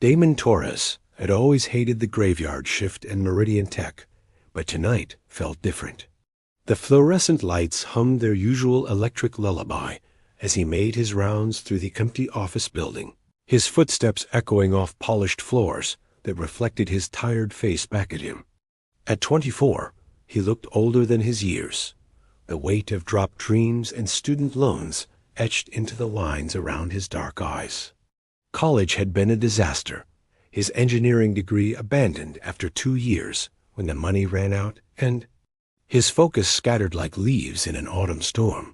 Damon Torres had always hated the graveyard shift and meridian tech, but tonight felt different. The fluorescent lights hummed their usual electric lullaby as he made his rounds through the empty office building, his footsteps echoing off polished floors that reflected his tired face back at him. At 24, he looked older than his years, the weight of dropped dreams and student loans etched into the lines around his dark eyes. College had been a disaster, his engineering degree abandoned after 2 years when the money ran out, and his focus scattered like leaves in an autumn storm.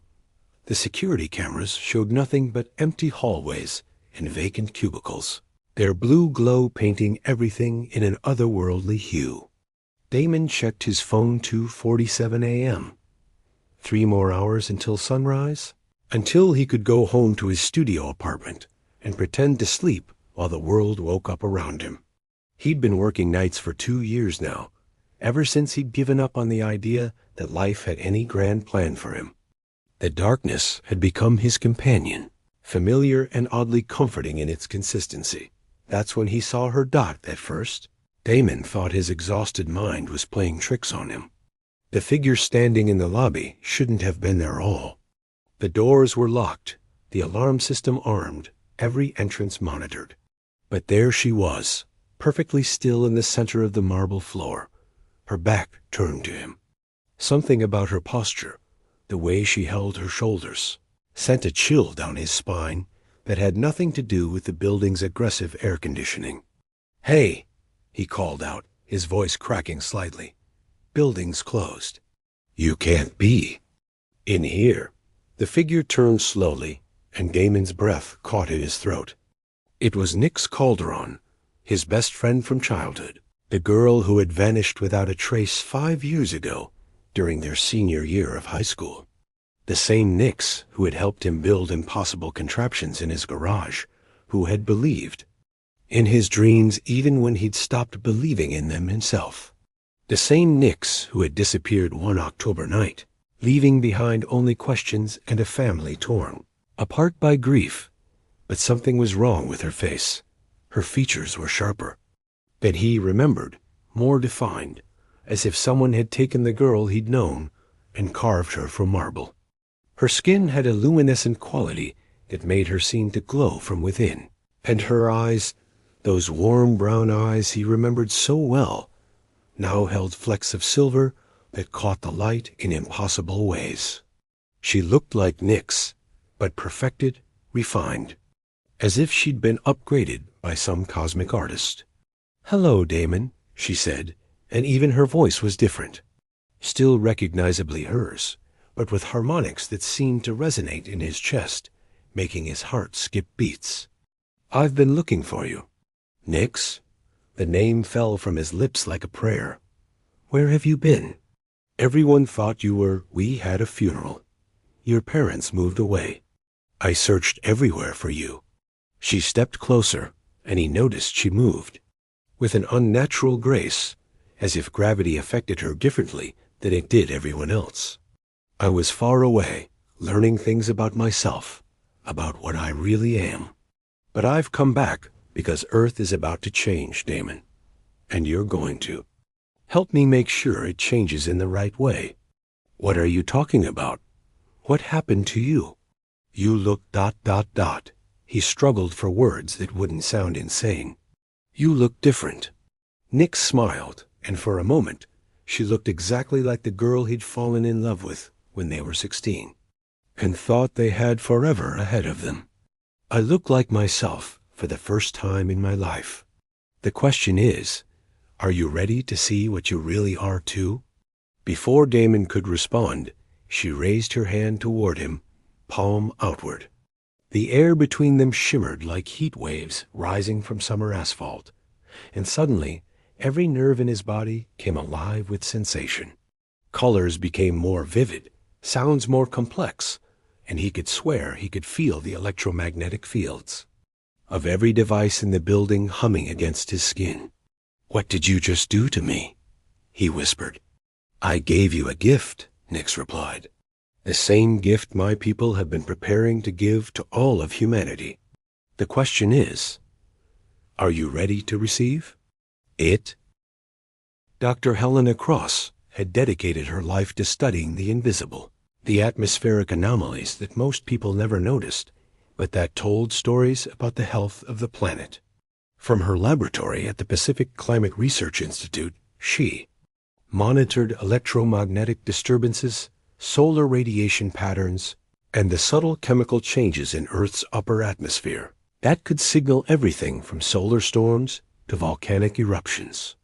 The security cameras showed nothing but empty hallways and vacant cubicles, their blue glow painting everything in an otherworldly hue. Damon checked his phone. 2:47 a.m. 3 more hours until sunrise, until he could go home to his studio apartment and pretend to sleep while the world woke up around him. He'd been working nights for 2 years now, ever since he'd given up on the idea that life had any grand plan for him. The darkness had become his companion, familiar and oddly comforting in its consistency. That's when he saw her dot at first. Damon thought his exhausted mind was playing tricks on him. The figure standing in the lobby shouldn't have been there all. The doors were locked, the alarm system armed, every entrance monitored. But there she was, perfectly still in the center of the marble floor, her back turned to him. Something about her posture, the way she held her shoulders, sent a chill down his spine that had nothing to do with the building's aggressive air conditioning. "Hey!" he called out, his voice cracking slightly. "Building's closed." "You can't be." "In here." The figure turned slowly, and Damon's breath caught in his throat. It was Nix Calderon, his best friend from childhood, the girl who had vanished without a trace 5 years ago during their senior year of high school. The same Nix who had helped him build impossible contraptions in his garage, who had believed in his dreams even when he'd stopped believing in them himself. The same Nix who had disappeared one October night, leaving behind only questions and a family torn apart by grief. But something was wrong with her face. Her features were sharper. That he remembered, more defined, as if someone had taken the girl he'd known and carved her from marble. Her skin had a luminescent quality that made her seem to glow from within. And her eyes, those warm brown eyes he remembered so well, now held flecks of silver that caught the light in impossible ways. She looked like Nix, but perfected, refined, as if she'd been upgraded by some cosmic artist. "Hello, Damon," she said, and even her voice was different. Still recognizably hers, but with harmonics that seemed to resonate in his chest, making his heart skip beats. "I've been looking for you." "Nix?" The name fell from his lips like a prayer. "Where have you been?" "Everyone thought you were. We had a funeral. Your parents moved away. I searched everywhere for you." She stepped closer, and he noticed she moved with an unnatural grace, as if gravity affected her differently than it did everyone else. "I was far away, learning things about myself, about what I really am. But I've come back because Earth is about to change, Damon. And you're going to. Help me make sure it changes in the right way." "What are you talking about? What happened to you?" "You look ... He struggled for words that wouldn't sound insane. "You look different." Nix smiled, and for a moment, she looked exactly like the girl he'd fallen in love with when they were 16, and thought they had forever ahead of them. "I look like myself for the first time in my life. The question is, are you ready to see what you really are too?" Before Damon could respond, she raised her hand toward him, palm outward. The air between them shimmered like heat waves rising from summer asphalt, and suddenly every nerve in his body came alive with sensation. Colors became more vivid, sounds more complex, and he could swear he could feel the electromagnetic fields of every device in the building humming against his skin. "What did you just do to me?" he whispered. "I gave you a gift," Nix replied. "The same gift my people have been preparing to give to all of humanity. The question is, Are you ready to receive it? Dr. Helena Cross had dedicated her life to studying the invisible, the atmospheric anomalies that most people never noticed, but that told stories about the health of the planet. From her laboratory at the Pacific Climate Research Institute, she monitored electromagnetic disturbances, solar radiation patterns, and the subtle chemical changes in Earth's upper atmosphere that could signal everything from solar storms to volcanic eruptions.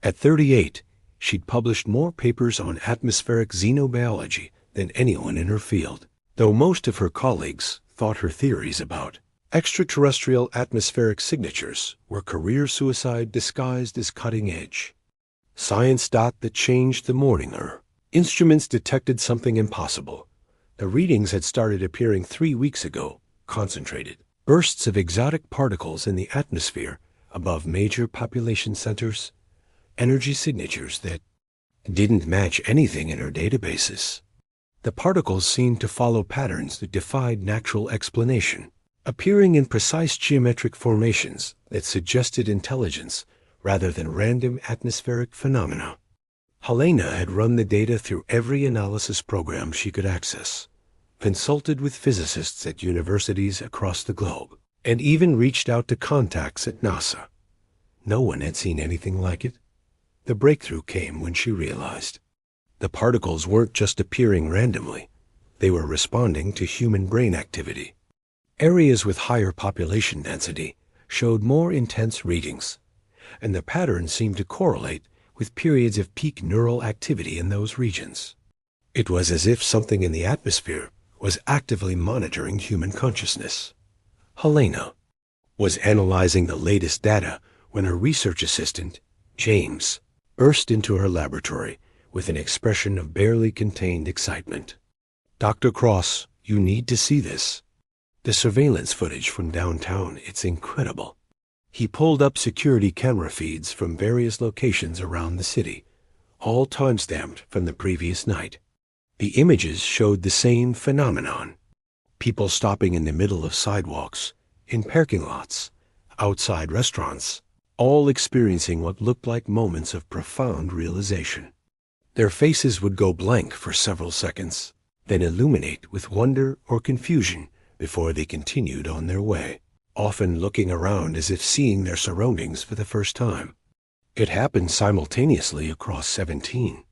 At 38, she'd published more papers on atmospheric xenobiology than anyone in her field, though most of her colleagues thought her theories about extraterrestrial atmospheric signatures were career suicide disguised as cutting edge. Science. That changed the morning. Her instruments detected something impossible. The readings had started appearing 3 weeks ago, concentrated bursts of exotic particles in the atmosphere above major population centers, energy signatures that didn't match anything in her databases. The particles seemed to follow patterns that defied natural explanation, appearing in precise geometric formations that suggested intelligence rather than random atmospheric phenomena. Helena had run the data through every analysis program she could access, consulted with physicists at universities across the globe, and even reached out to contacts at NASA. No one had seen anything like it. The breakthrough came when she realized the particles weren't just appearing randomly. They were responding to human brain activity. Areas with higher population density showed more intense readings, and the patterns seemed to correlate with periods of peak neural activity in those regions. It was as if something in the atmosphere was actively monitoring human consciousness. Helena was analyzing the latest data when her research assistant, James, burst into her laboratory with an expression of barely contained excitement. "Dr. Cross, you need to see this. The surveillance footage from downtown, it's incredible." He pulled up security camera feeds from various locations around the city, all time-stamped from the previous night. The images showed the same phenomenon. People stopping in the middle of sidewalks, in parking lots, outside restaurants, all experiencing what looked like moments of profound realization. Their faces would go blank for several seconds, then illuminate with wonder or confusion before they continued on their way, often looking around as if seeing their surroundings for the first time. It happened simultaneously across 17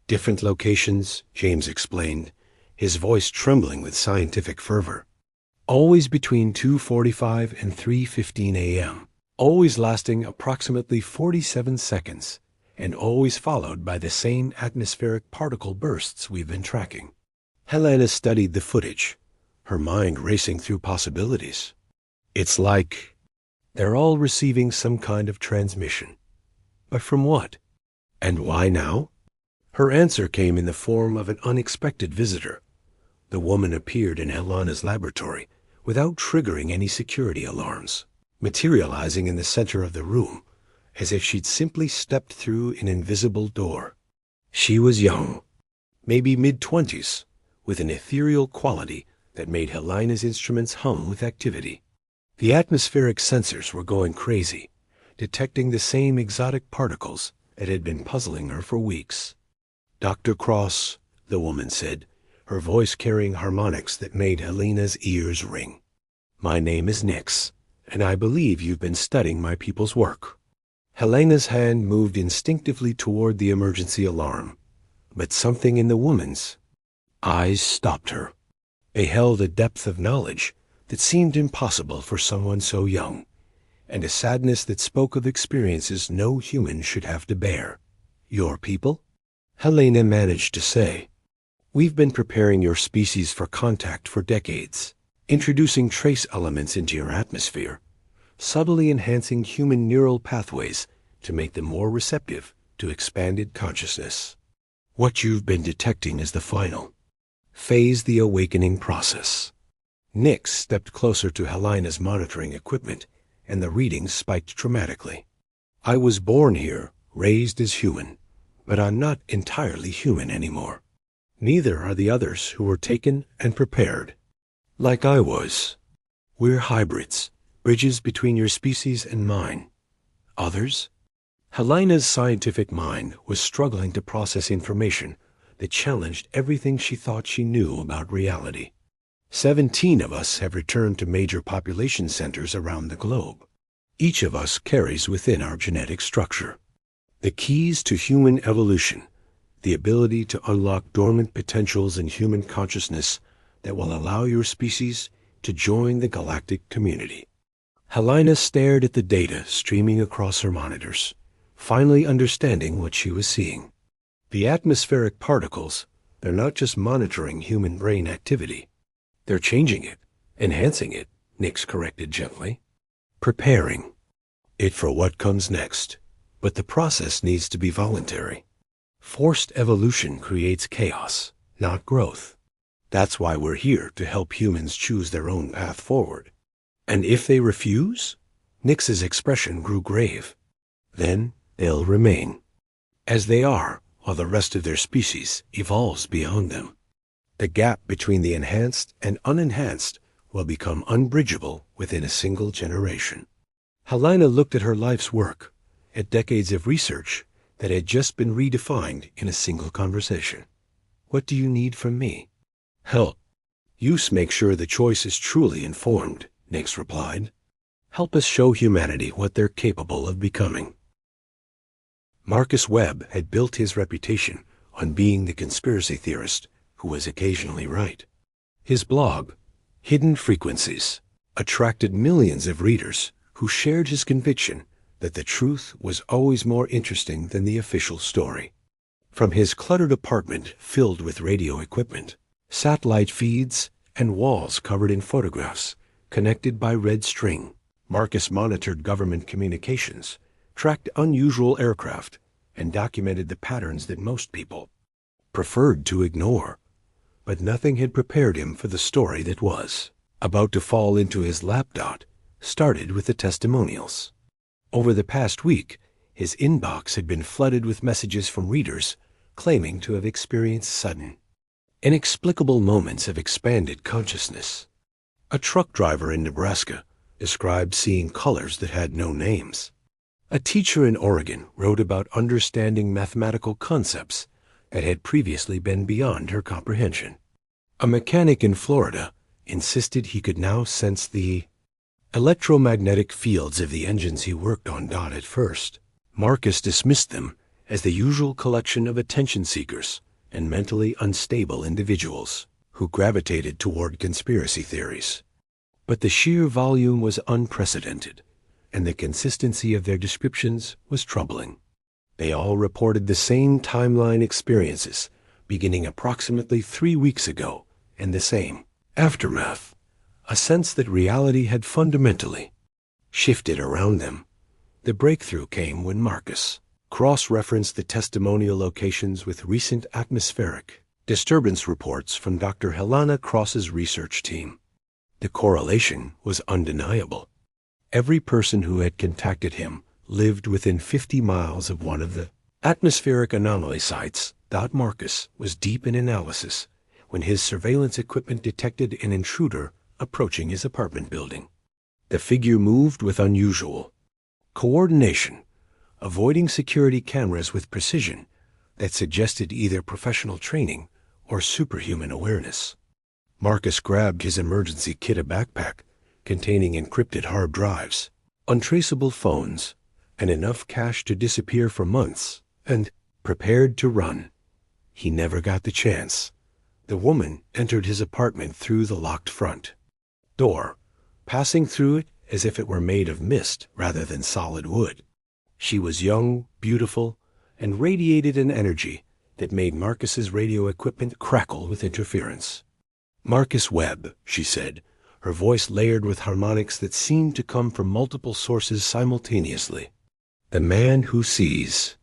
different locations, James explained, his voice trembling with scientific fervor. Always between 2:45 and 3:15 a.m., always lasting approximately 47 seconds, and always followed by the same atmospheric particle bursts we've been tracking. Helena studied the footage, her mind racing through possibilities. It's like they're all receiving some kind of transmission. But from what? And why now? Her answer came in the form of an unexpected visitor. The woman appeared in Helena's laboratory without triggering any security alarms, materializing in the center of the room as if she'd simply stepped through an invisible door. She was young, maybe mid-20s, with an ethereal quality that made Helena's instruments hum with activity. The atmospheric sensors were going crazy, detecting the same exotic particles that had been puzzling her for weeks. "Dr. Cross," the woman said, her voice carrying harmonics that made Helena's ears ring. "My name is Nix, and I believe you've been studying my people's work." Helena's hand moved instinctively toward the emergency alarm, but something in the woman's eyes stopped her. They held a depth of knowledge that seemed impossible for someone so young, and a sadness that spoke of experiences no human should have to bear. "Your people?" Helena managed to say. "We've been preparing your species for contact for decades, introducing trace elements into your atmosphere, subtly enhancing human neural pathways to make them more receptive to expanded consciousness. What you've been detecting is the final phase, the awakening process." Nix stepped closer to Helena's monitoring equipment, and the readings spiked dramatically. "I was born here, raised as human, but I'm not entirely human anymore. Neither are the others who were taken and prepared like I was. We're hybrids, bridges between your species and mine. Others? Helena's scientific mind was struggling to process information that challenged everything she thought she knew about reality. 17 of us have returned to major population centers around the globe. Each of us carries within our genetic structure the keys to human evolution, the ability to unlock dormant potentials in human consciousness that will allow your species to join the galactic community. Helena stared at the data streaming across her monitors, finally understanding what she was seeing. The atmospheric particles, they're not just monitoring human brain activity. They're changing it, enhancing it, Nix corrected gently. Preparing it for what comes next. But the process needs to be voluntary. Forced evolution creates chaos, not growth. That's why we're here to help humans choose their own path forward. And if they refuse? Nix's expression grew grave. Then they'll remain as they are while the rest of their species evolves beyond them. The gap between the enhanced and unenhanced will become unbridgeable within a single generation. Helena looked at her life's work, at decades of research that had just been redefined in a single conversation. What do you need from me? Help. You make sure the choice is truly informed, Nix replied. Help us show humanity what they're capable of becoming. Marcus Webb had built his reputation on being the conspiracy theorist who was occasionally right. His blog, Hidden Frequencies, attracted millions of readers who shared his conviction that the truth was always more interesting than the official story. From his cluttered apartment filled with radio equipment, satellite feeds, and walls covered in photographs connected by red string, Marcus monitored government communications, tracked unusual aircraft, and documented the patterns that most people preferred to ignore. But nothing had prepared him for the story that was about to fall into his lap. Started with the testimonials. Over the past week, his inbox had been flooded with messages from readers claiming to have experienced sudden, inexplicable moments of expanded consciousness. A truck driver in Nebraska described seeing colors that had no names. A teacher in Oregon wrote about understanding mathematical concepts that had previously been beyond her comprehension. A mechanic in Florida insisted he could now sense the electromagnetic fields of the engines he worked on. At first, Marcus dismissed them as the usual collection of attention seekers and mentally unstable individuals who gravitated toward conspiracy theories. But the sheer volume was unprecedented, and the consistency of their descriptions was troubling. They all reported the same timeline experiences, beginning approximately 3 weeks ago, and the same aftermath. A sense that reality had fundamentally shifted around them. The breakthrough came when Marcus cross-referenced the testimonial locations with recent atmospheric disturbance reports from Dr. Helena Cross's research team. The correlation was undeniable. Every person who had contacted him lived within 50 miles of one of the atmospheric anomaly sites. Marcus was deep in analysis when his surveillance equipment detected an intruder approaching his apartment building. The figure moved with unusual coordination, avoiding security cameras with precision that suggested either professional training or superhuman awareness. Marcus grabbed his emergency kit, a backpack containing encrypted hard drives, untraceable phones, and enough cash to disappear for months, and prepared to run. He never got the chance. The woman entered his apartment through the locked front door, passing through it as if it were made of mist rather than solid wood. She was young, beautiful, and radiated an energy that made Marcus's radio equipment crackle with interference. Marcus Webb, she said, her voice layered with harmonics that seemed to come from multiple sources simultaneously. The man who sees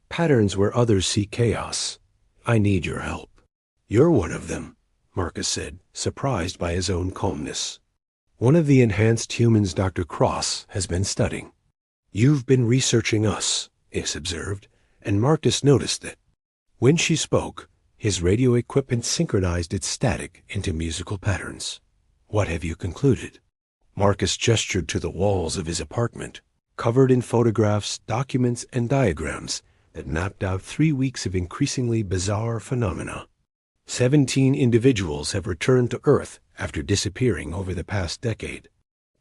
patterns where others see chaos. I need your help. You're one of them, Marcus said, surprised by his own calmness. One of the enhanced humans Dr. Cross has been studying. You've been researching us, Nix observed, and Marcus noticed that when she spoke, his radio equipment synchronized its static into musical patterns. What have you concluded? Marcus gestured to the walls of his apartment, covered in photographs, documents, and diagrams that mapped out 3 weeks of increasingly bizarre phenomena. 17 individuals have returned to Earth after disappearing over the past decade.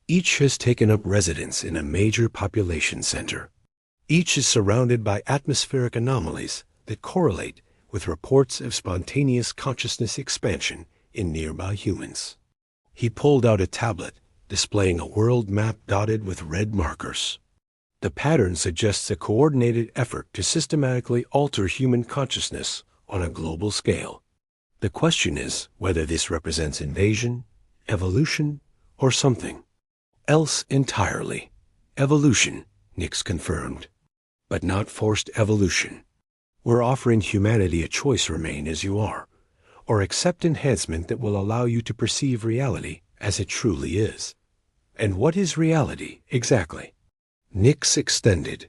Each has taken up residence in a major population center. Each is surrounded by atmospheric anomalies that correlate with reports of spontaneous consciousness expansion in nearby humans. He pulled out a tablet displaying a world map dotted with red markers. The pattern suggests a coordinated effort to systematically alter human consciousness on a global scale. The question is whether this represents invasion, evolution, or something else entirely. Evolution, Nix confirmed. But not forced evolution. We're offering humanity a choice: remain as you are, or accept enhancement that will allow you to perceive reality as it truly is. And what is reality, exactly? Nix extended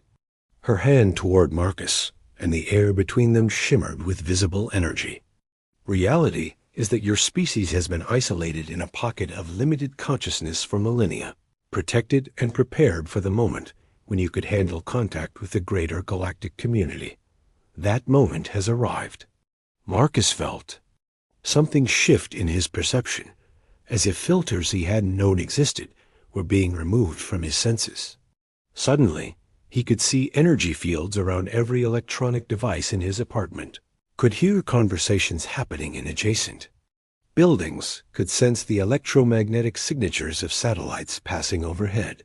her hand toward Marcus, and the air between them shimmered with visible energy. Reality is that your species has been isolated in a pocket of limited consciousness for millennia, protected and prepared for the moment when you could handle contact with the greater galactic community. That moment has arrived. Marcus felt something shift in his perception, as if filters he hadn't known existed were being removed from his senses. Suddenly, he could see energy fields around every electronic device in his apartment, could hear conversations happening in adjacent buildings, could sense the electromagnetic signatures of satellites passing overhead.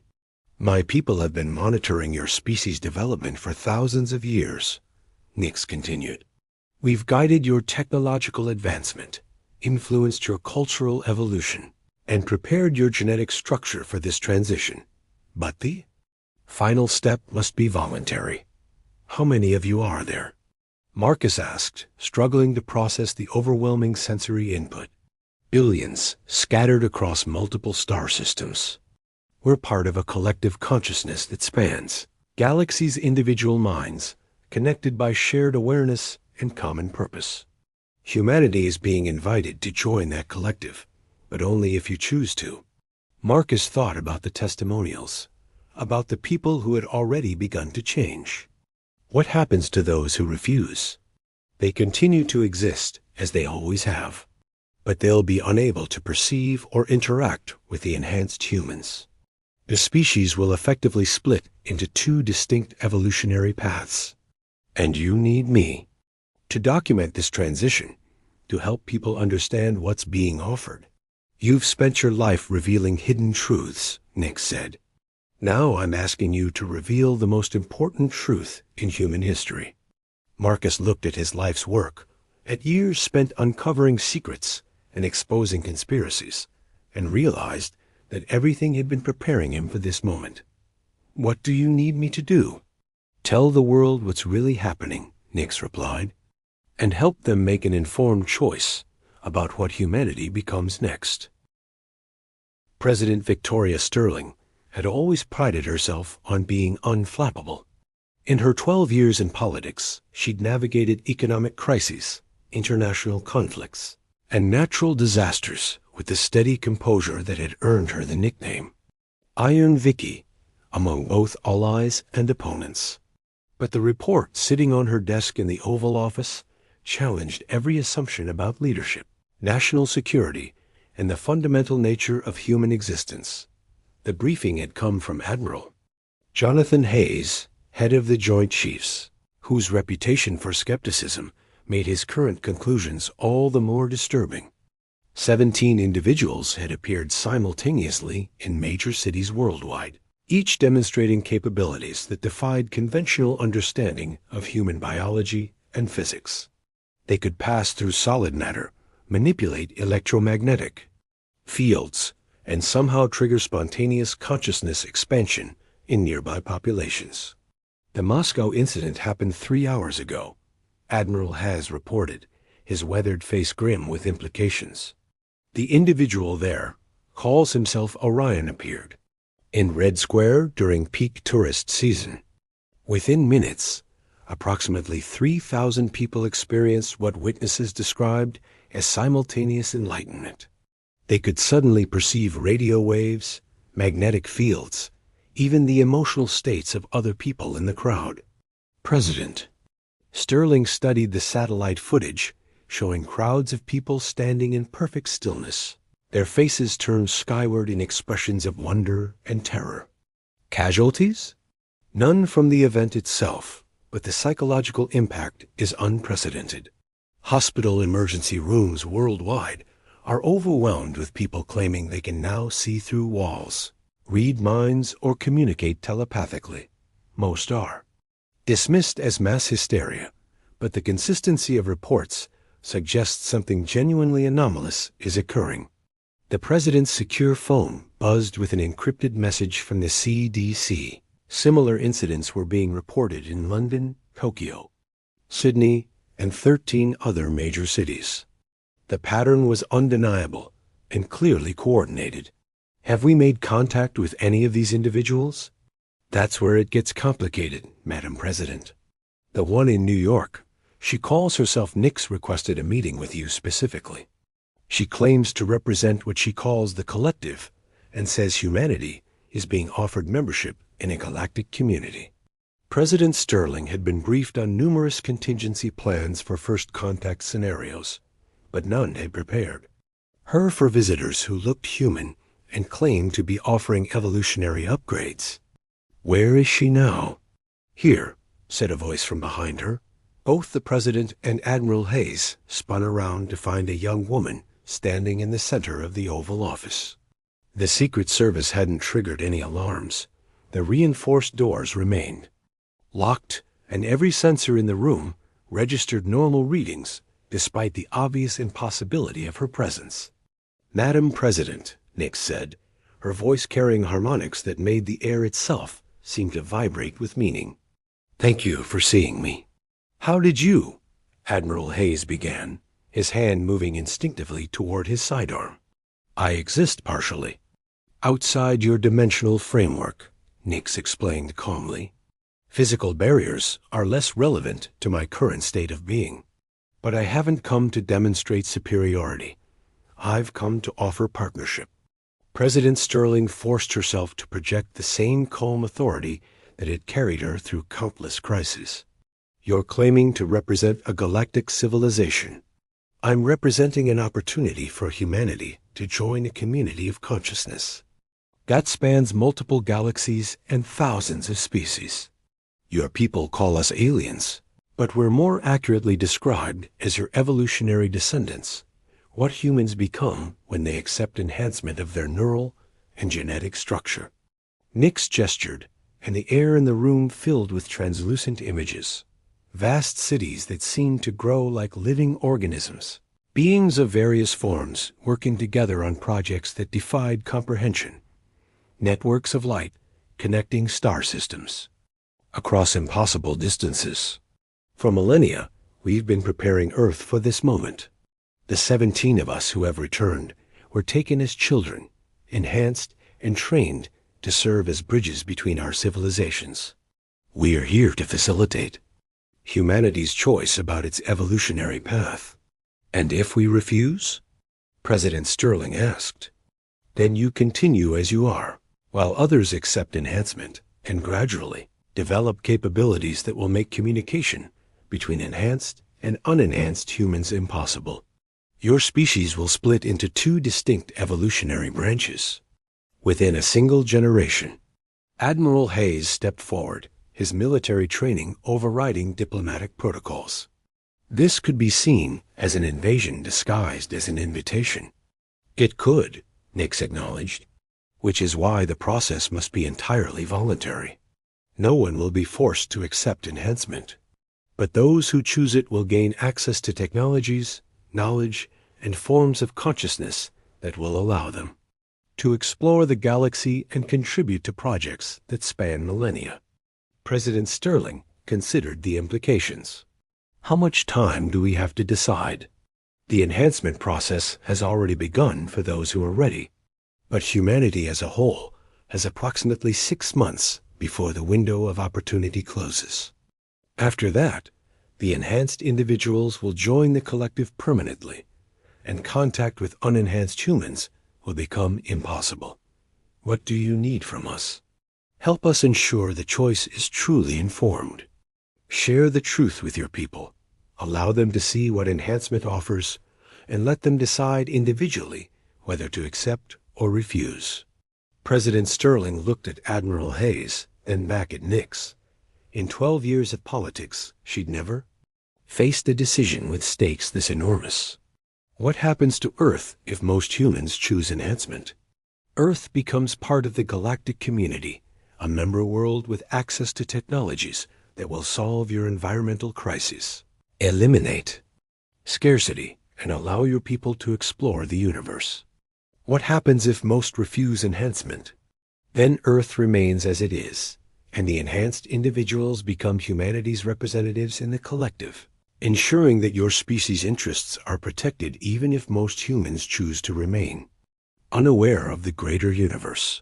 My people have been monitoring your species' development for thousands of years, Nix continued. We've guided your technological advancement, influenced your cultural evolution, and prepared your genetic structure for this transition. But the final step must be voluntary. How many of you are there? Marcus asked, struggling to process the overwhelming sensory input. Billions, scattered across multiple star systems. We're part of a collective consciousness that spans galaxies' individual minds, connected by shared awareness and common purpose. Humanity is being invited to join that collective, but only if you choose to. Marcus thought about the testimonials, about the people who had already begun to change. What happens to those who refuse? They continue to exist as they always have, but they'll be unable to perceive or interact with the enhanced humans. The species will effectively split into 2 distinct evolutionary paths. And you need me to document this transition, to help people understand what's being offered. You've spent your life revealing hidden truths, Nix said. Now I'm asking you to reveal the most important truth in human history. Marcus looked at his life's work, at years spent uncovering secrets and exposing conspiracies, and realized that everything had been preparing him for this moment. What do you need me to do? Tell the world what's really happening, Nix replied, and help them make an informed choice about what humanity becomes next. President Victoria Sterling had always prided herself on being unflappable. In her 12 years in politics, she'd navigated economic crises, international conflicts, and natural disasters with the steady composure that had earned her the nickname Iron Vicky among both allies and opponents. But the report sitting on her desk in the Oval Office challenged every assumption about leadership, national security, and the fundamental nature of human existence. The briefing had come from Admiral Jonathan Hayes, head of the Joint Chiefs, whose reputation for skepticism made his current conclusions all the more disturbing. 17 individuals had appeared simultaneously in major cities worldwide, each demonstrating capabilities that defied conventional understanding of human biology and physics. They could pass through solid matter, manipulate electromagnetic fields, and somehow trigger spontaneous consciousness expansion in nearby populations. The Moscow incident happened 3 hours ago, Admiral Hayes reported, his weathered face grim with implications. The individual there calls himself Orion appeared in Red Square during peak tourist season. Within minutes, approximately 3,000 people experienced what witnesses described as simultaneous enlightenment. They could suddenly perceive radio waves, magnetic fields, even the emotional states of other people in the crowd. President Sterling studied the satellite footage, showing crowds of people standing in perfect stillness, their faces turned skyward in expressions of wonder and terror. Casualties? None from the event itself, but the psychological impact is unprecedented. Hospital emergency rooms worldwide are overwhelmed with people claiming they can now see through walls, read minds, or communicate telepathically. Most are dismissed as mass hysteria, but the consistency of reports suggests something genuinely anomalous is occurring. The president's secure phone buzzed with an encrypted message from the CDC. Similar incidents were being reported in London, Tokyo, Sydney, and 13 other major cities. The pattern was undeniable and clearly coordinated. Have we made contact with any of these individuals? That's where it gets complicated, Madam President. The one in New York, she calls herself Nix, requested a meeting with you specifically. She claims to represent what she calls the collective and says humanity is being offered membership in a galactic community. President Sterling had been briefed on numerous contingency plans for first contact scenarios, but none had prepared her for visitors who looked human and claimed to be offering evolutionary upgrades. Where is she now? Here, said a voice from behind her. Both the president and Admiral Hayes spun around to find a young woman standing in the center of the Oval Office. The Secret Service hadn't triggered any alarms. The reinforced doors remained locked, and every sensor in the room registered normal readings despite the obvious impossibility of her presence. Madam President, Nix said, her voice carrying harmonics that made the air itself seem to vibrate with meaning. Thank you for seeing me. How did you? Admiral Hayes began, his hand moving instinctively toward his sidearm. I exist partially. Outside your dimensional framework, Nix explained calmly. Physical barriers are less relevant to my current state of being. But I haven't come to demonstrate superiority. I've come to offer partnership. President Sterling forced herself to project the same calm authority that had carried her through countless crises. You're claiming to represent a galactic civilization. I'm representing an opportunity for humanity to join a community of consciousness that spans multiple galaxies and thousands of species. Your people call us aliens, but we're more accurately described as your evolutionary descendants, what humans become when they accept enhancement of their neural and genetic structure. Nix gestured, and the air in the room filled with translucent images. Vast cities that seemed to grow like living organisms. Beings of various forms working together on projects that defied comprehension. Networks of light connecting star systems. Across impossible distances. For millennia, we've been preparing Earth for this moment. The 17 of us who have returned were taken as children, enhanced and trained to serve as bridges between our civilizations. We are here to facilitate humanity's choice about its evolutionary path. And if we refuse? President Sterling asked. Then you continue as you are, while others accept enhancement and gradually develop capabilities that will make communication between enhanced and unenhanced humans impossible. Your species will split into two distinct evolutionary branches within a single generation. Admiral Hayes stepped forward, his military training overriding diplomatic protocols. This could be seen as an invasion disguised as an invitation. It could, Nix acknowledged, which is why the process must be entirely voluntary. No one will be forced to accept enhancement, but those who choose it will gain access to technologies, knowledge, and forms of consciousness that will allow them to explore the galaxy and contribute to projects that span millennia. President Sterling considered the implications. How much time do we have to decide? The enhancement process has already begun for those who are ready, but humanity as a whole has approximately 6 months before the window of opportunity closes. After that, the enhanced individuals will join the collective permanently, and contact with unenhanced humans will become impossible. What do you need from us? Help us ensure the choice is truly informed. Share the truth with your people. Allow them to see what enhancement offers, and let them decide individually whether to accept or refuse. President Sterling looked at Admiral Hayes, then back at Nix. In 12 years of politics, she'd never faced a decision with stakes this enormous. What happens to Earth if most humans choose enhancement? Earth becomes part of the galactic community, a member world with access to technologies that will solve your environmental crises, eliminate scarcity, and allow your people to explore the universe. What happens if most refuse enhancement? Then Earth remains as it is, and the enhanced individuals become humanity's representatives in the collective, ensuring that your species' interests are protected even if most humans choose to remain unaware of the greater universe.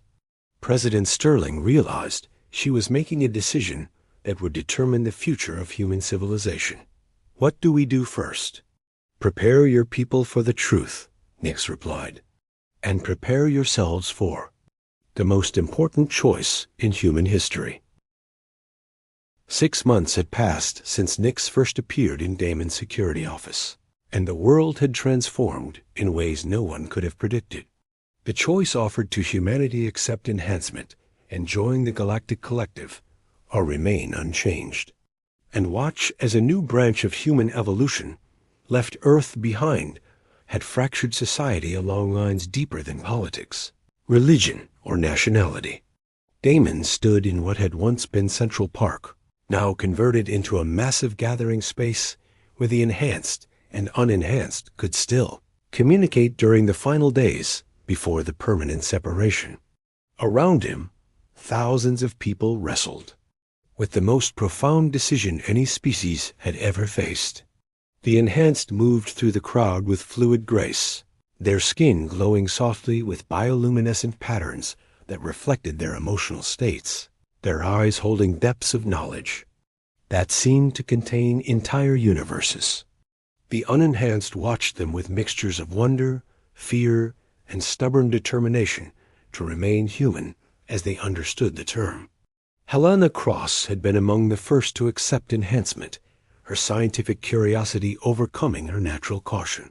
President Sterling realized she was making a decision that would determine the future of human civilization. What do we do first? Prepare your people for the truth, Nix replied, and prepare yourselves for the most important choice in human history. 6 months had passed since Nix first appeared in Damon's security office, and the world had transformed in ways no one could have predicted. The choice offered to humanity: accept enhancement and join the galactic collective, or remain unchanged, and watch as a new branch of human evolution left Earth behind, had fractured society along lines deeper than politics, religion, or nationality. Damon stood in what had once been Central Park, now converted into a massive gathering space where the enhanced and unenhanced could still communicate during the final days before the permanent separation. Around him, thousands of people wrestled with the most profound decision any species had ever faced. The enhanced moved through the crowd with fluid grace, their skin glowing softly with bioluminescent patterns that reflected their emotional states, their eyes holding depths of knowledge that seemed to contain entire universes. The unenhanced watched them with mixtures of wonder, fear, and stubborn determination to remain human as they understood the term. Helena Cross had been among the first to accept enhancement, her scientific curiosity overcoming her natural caution.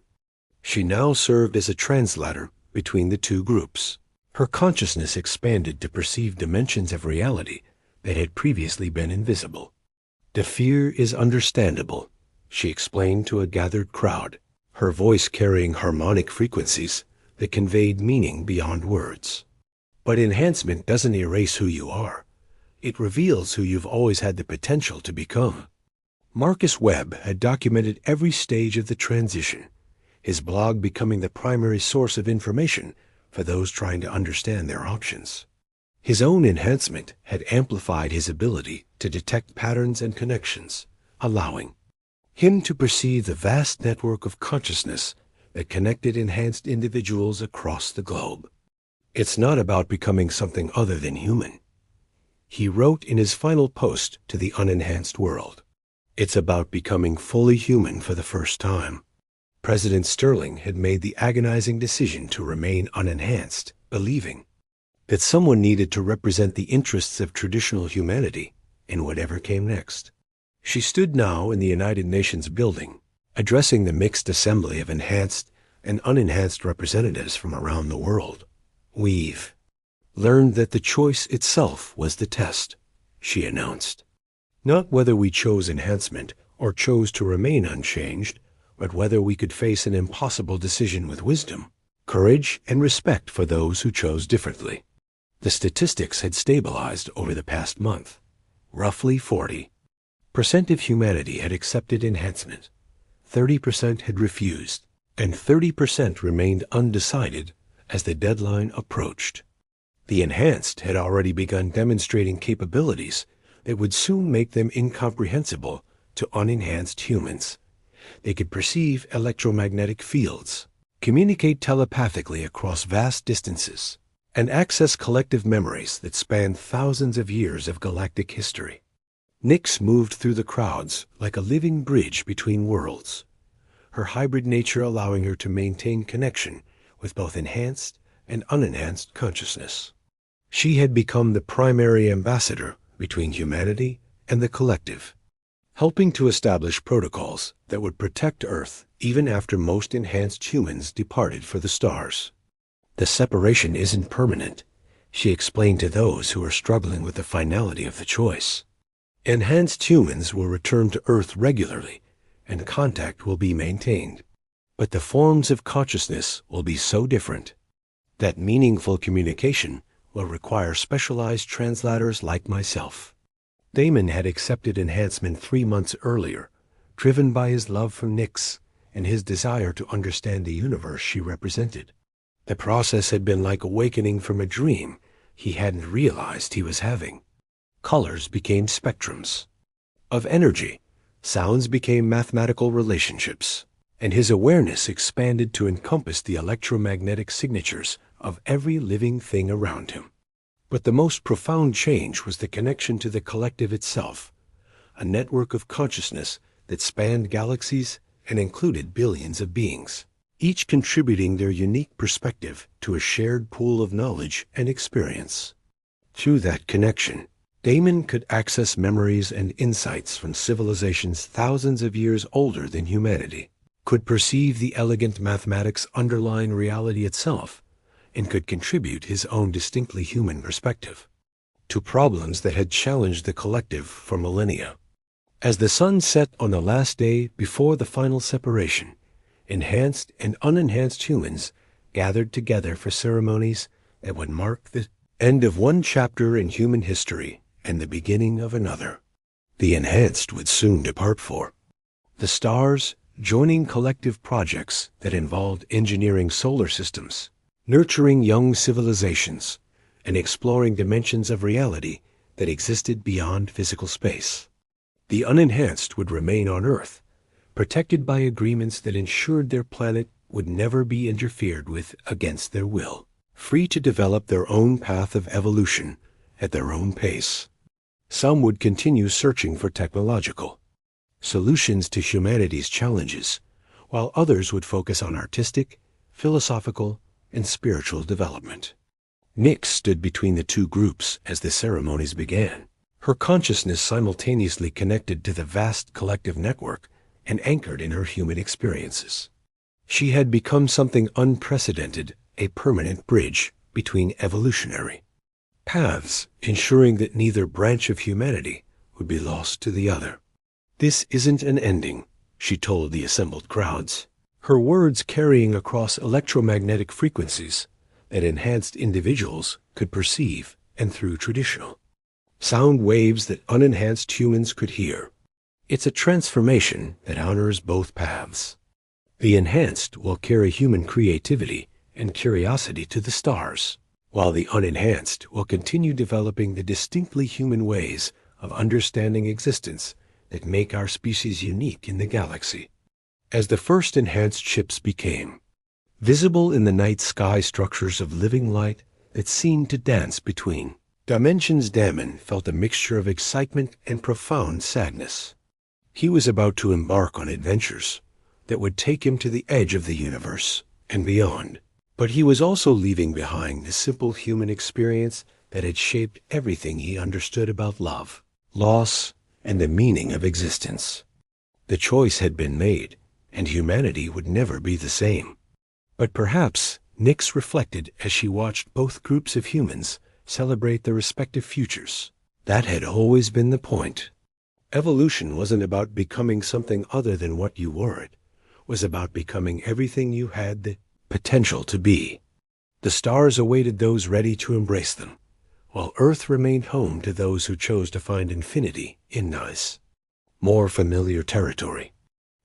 She now served as a translator between the two groups. Her consciousness expanded to perceive dimensions of reality that had previously been invisible. "The fear is understandable," she explained to a gathered crowd, her voice carrying harmonic frequencies that conveyed meaning beyond words. "But enhancement doesn't erase who you are. It reveals who you've always had the potential to become." Marcus Webb had documented every stage of the transition, his blog becoming the primary source of information for those trying to understand their options. His own enhancement had amplified his ability to detect patterns and connections, allowing him to perceive the vast network of consciousness that connected enhanced individuals across the globe. "It's not about becoming something other than human," he wrote in his final post to the unenhanced world. "It's about becoming fully human for the first time." President Sterling had made the agonizing decision to remain unenhanced, believing that someone needed to represent the interests of traditional humanity in whatever came next. She stood now in the United Nations building, addressing the mixed assembly of enhanced and unenhanced representatives from around the world. "We've learned that the choice itself was the test," she announced. "Not whether we chose enhancement or chose to remain unchanged, but whether we could face an impossible decision with wisdom, courage, and respect for those who chose differently." The statistics had stabilized over the past month. Roughly 40% of humanity had accepted enhancement, 30% had refused, and 30% remained undecided as the deadline approached. The enhanced had already begun demonstrating capabilities that would soon make them incomprehensible to unenhanced humans. They could perceive electromagnetic fields, communicate telepathically across vast distances, and access collective memories that spanned thousands of years of galactic history. Nix moved through the crowds like a living bridge between worlds, her hybrid nature allowing her to maintain connection with both enhanced and unenhanced consciousness. She had become the primary ambassador between humanity and the collective, helping to establish protocols that would protect Earth even after most enhanced humans departed for the stars. The separation isn't permanent, she explained to those who are struggling with the finality of the choice. Enhanced humans will return to Earth regularly, and contact will be maintained. But the forms of consciousness will be so different that meaningful communication will require specialized translators like myself. Damon had accepted enhancement 3 months earlier, driven by his love for Nyx and his desire to understand the universe she represented. The process had been like awakening from a dream he hadn't realized he was having. Colors became spectrums of energy, sounds became mathematical relationships, and his awareness expanded to encompass the electromagnetic signatures of every living thing around him. But the most profound change was the connection to the collective itself, a network of consciousness that spanned galaxies and included billions of beings, each contributing their unique perspective to a shared pool of knowledge and experience. Through that connection, Damon could access memories and insights from civilizations thousands of years older than humanity, could perceive the elegant mathematics underlying reality itself, and could contribute his own distinctly human perspective to problems that had challenged the collective for millennia. As the sun set on the last day before the final separation, enhanced and unenhanced humans gathered together for ceremonies that would mark the end of one chapter in human history and the beginning of another. The enhanced would soon depart for the stars, joining collective projects that involved engineering solar systems, nurturing young civilizations, and exploring dimensions of reality that existed beyond physical space. The unenhanced would remain on Earth, protected by agreements that ensured their planet would never be interfered with against their will, free to develop their own path of evolution at their own pace. Some would continue searching for technological solutions to humanity's challenges, while others would focus on artistic, philosophical, and spiritual development. Nyx stood between the two groups as the ceremonies began, her consciousness simultaneously connected to the vast collective network and anchored in her human experiences. She had become something unprecedented, a permanent bridge between evolutionary paths, ensuring that neither branch of humanity would be lost to the other. "This isn't an ending," she told the assembled crowds, her words carrying across electromagnetic frequencies that enhanced individuals could perceive and through traditional sound waves that unenhanced humans could hear. "It's a transformation that honors both paths. The enhanced will carry human creativity and curiosity to the stars, while the unenhanced will continue developing the distinctly human ways of understanding existence that make our species unique in the galaxy." As the first enhanced ships became visible in the night sky, structures of living light that seemed to dance between dimensions, Damon felt a mixture of excitement and profound sadness. He was about to embark on adventures that would take him to the edge of the universe and beyond. But he was also leaving behind the simple human experience that had shaped everything he understood about love, loss, and the meaning of existence. The choice had been made, and humanity would never be the same. But perhaps Nyx reflected as she watched both groups of humans celebrate their respective futures. That had always been the point. Evolution wasn't about becoming something other than what you were. It was about becoming everything you had the potential to be. The stars awaited those ready to embrace them, while Earth remained home to those who chose to find infinity in nice, more familiar territory.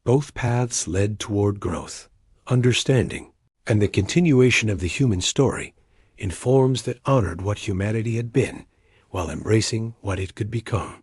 Both paths led toward growth, understanding, and the continuation of the human story in forms that honored what humanity had been while embracing what it could become.